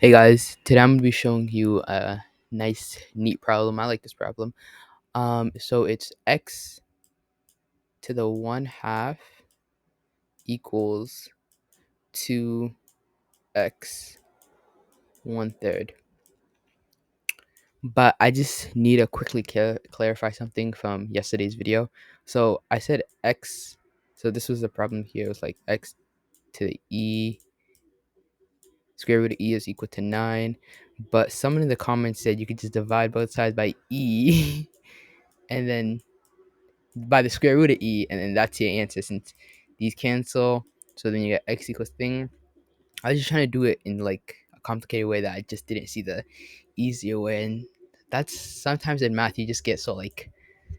Hey guys, today I'm gonna be showing you a nice, neat problem. I like this problem. So it's x to the 1/2 equals 2x 1/3. But I just need to quickly clarify something from yesterday's video. So I said x. So this was the problem here. It was like x to the e square root of e is equal to 9. But someone in the comments said you could just divide both sides by e and then by the square root of e, and then that's your answer since these cancel. So then you get x equals thing. I was just trying to do it in like a complicated way that I just didn't see the easier way. And that's sometimes in math you just get so like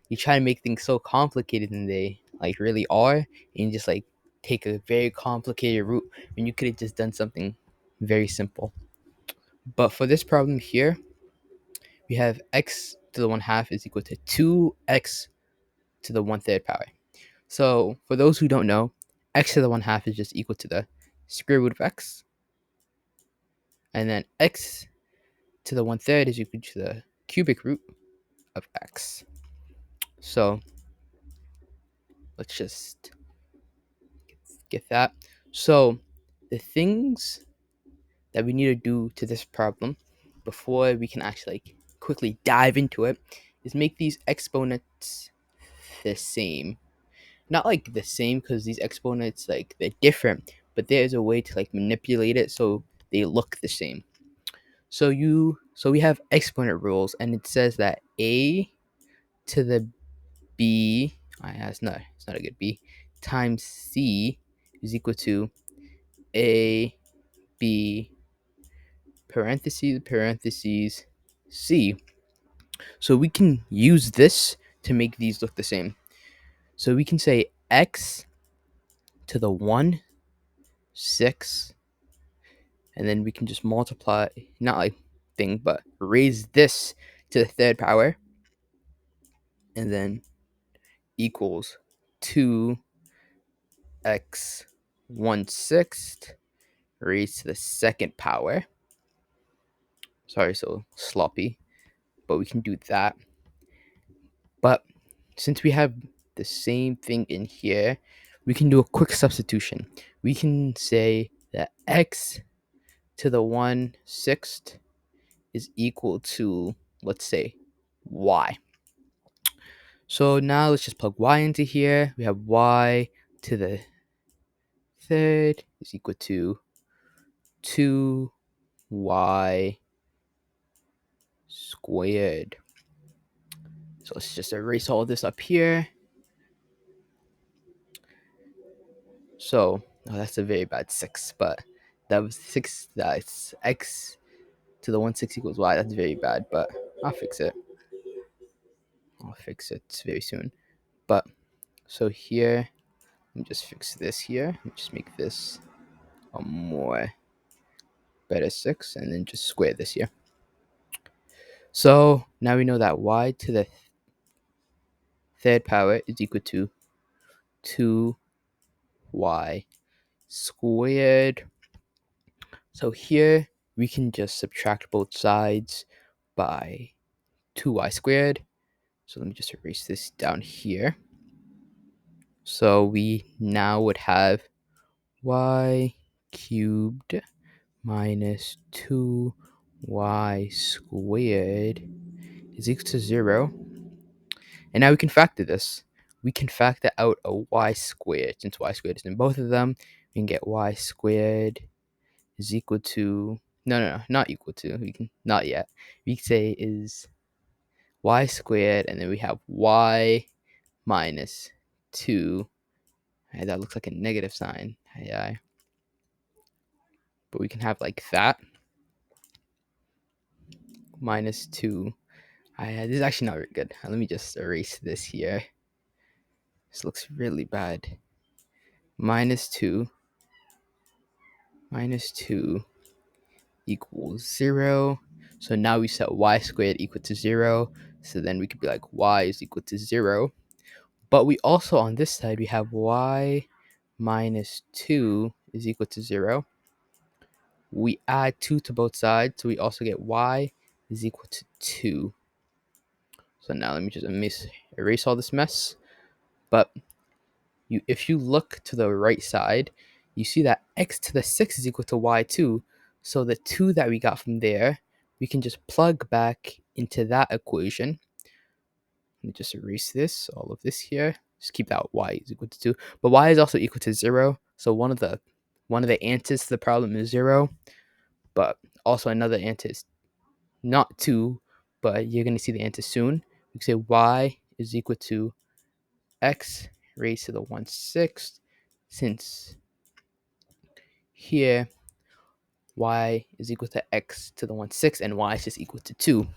you try to make things so complicated than they like really are, and you just like take a very complicated route when you could have just done something very simple. But for this problem here, we have x to the 1/2 is equal to 2x to the 1/3 power. So for those who don't know, x to the 1/2 is just equal to the square root of x, and then x to the 1/3 is equal to the cubic root of x. So let's just get that. So the things that we need to do to this problem before we can actually like quickly dive into it is make these exponents the same. Not like the same because these exponents like they're different, but there's a way to like manipulate it so they look the same. So we have exponent rules, and it says that a to the b, it's not a good b, times c is equal to a b parentheses c. So we can use this to make these look the same. So we can say x to the 1/6, and then we can just multiply, not like thing, but raise this to the 3rd power, and then equals 2x 1/6 raised to the 2nd power. Sorry, so sloppy, but we can do that. But since we have the same thing in here, we can do a quick substitution. We can say that x to the 1/6 is equal to, let's say, y. So now let's just plug y into here. We have y to the 3rd is equal to 2y squared. So let's just erase all this up here. So that's a very bad 6, but that was 6. That's x to the 1/6 equals y. That's very bad, but I'll fix it. Very soon. But so here, let me just fix this here. Let me just make this a more better 6, and then just square this here. So now we know that y to the 3rd power is equal to 2y squared. So here we can just subtract both sides by 2y squared. So let me just erase this down here. So we now would have y cubed minus 2y squared is equal to 0. And now we can factor this. We can factor out a y squared. Since y squared is in both of them, we can get y squared is equal to, no, not equal to, we can, not yet. We can say is y squared, and then we have y minus 2. Hey, that looks like a negative sign. Hey, but we can have like that. Minus 2. This is actually not very good. Let me just erase this here. This looks really bad. Minus 2 equals 0. So now we set y squared equal to 0. So then we could be like y is equal to 0. But we also, on this side, we have y minus 2 is equal to 0. we add 2 to both sides, so we also get y is equal to 2. So now let me just erase all this mess. But if you look to the right side, you see that x to the 6 is equal to y2. So the 2 that we got from there, we can just plug back into that equation. Let me just erase this, all of this here. Just keep that y is equal to 2. But y is also equal to 0. So one of the answers to the problem is 0. But also another answer is not 2. But you're going to see the answer soon. We can say y is equal to x raised to the 1/6, since here y is equal to x to the 1/6 and y is just equal to 2.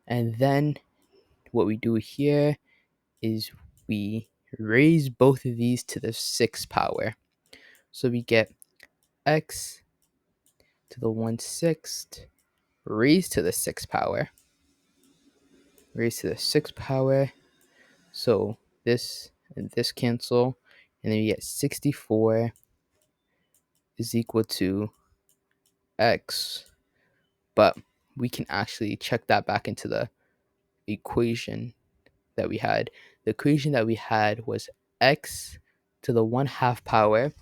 And then what we do here is we raise both of these to the 6th power. So we get x to the 1/6 raised to the 6th power. Raised to the 6th power. So this and this cancel. And then we get 64 is equal to x. But we can actually check that back into the equation that we had. The equation that we had was x to the 1/2 power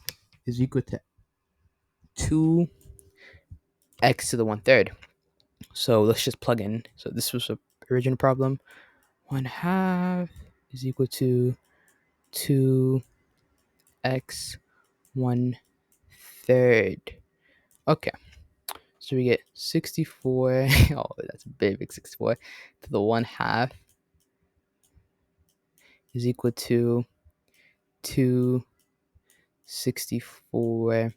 is equal to 2x to the 1/3. So let's just plug in. So this was the original problem. 1/2 is equal to 2x 1/3. Okay. So we get 64. Oh, that's a big 64 to the 1/2 is equal to 264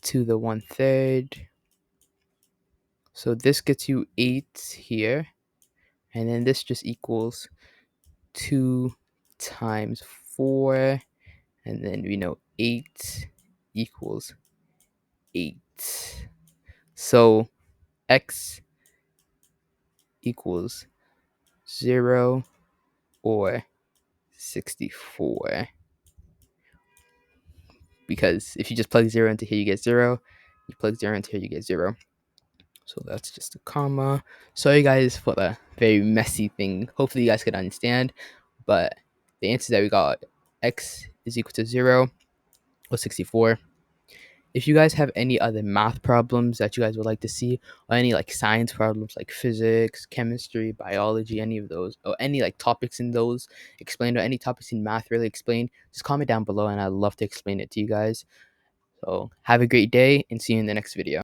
to the 1/3. So this gets you 8 here. And then this just equals 2 times 4. And then we know 8 equals 8. So x equals 0 or 64. Because if you just plug 0 into here, you get 0. You plug 0 into here, you get 0. So that's just a comma. Sorry guys for the very messy thing. Hopefully you guys could understand. But the answer that we got, x is equal to 0 or 64. If you guys have any other math problems that you guys would like to see, or any like science problems like physics, chemistry, biology, any of those, or any like topics in those explained, or any topics in math really explained, just comment down below and I'd love to explain it to you guys. So have a great day and see you in the next video.